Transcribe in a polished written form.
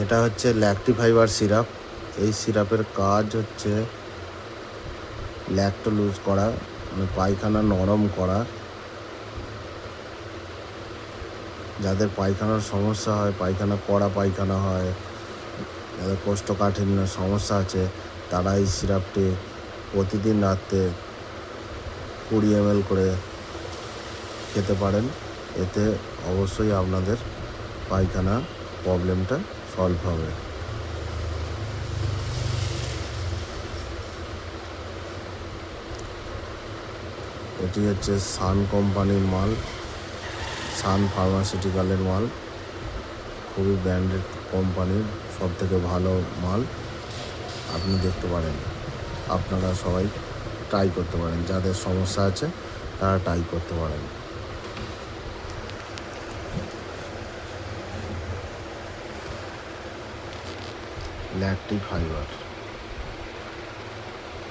এটা হচ্ছে ল্যাকটি fibre syrup. এই সিরাপের কাজ হচ্ছে ল্যাকটা লুজ করা, মানে পায়খানা নরম করা। যাদের পায়খানার সমস্যা হয়, পায়খানা কড়া পায়খানা হয়, যাদের কোষ্ঠকাঠিন্য সমস্যা আছে, তারা এই সিরাপটি প্রতিদিন রাত্রে 20 ml করে খেতে পারেন। এতে অবশ্যই আপনাদের পায়খানা প্রবলেমটা সলভ হবে। এটি হচ্ছে সান কোম্পানির মাল, সান ফার্মাসিউটিক্যালের মাল। খুবই ব্র্যান্ডেড কোম্পানির, সবথেকে ভালো মাল। আপনি দেখতে পারেন, আপনারা সবাই ট্রাই করতে পারেন, যাদের সমস্যা আছে তারা ট্রাই করতে পারেন। ল্যাকটি ফাইবার।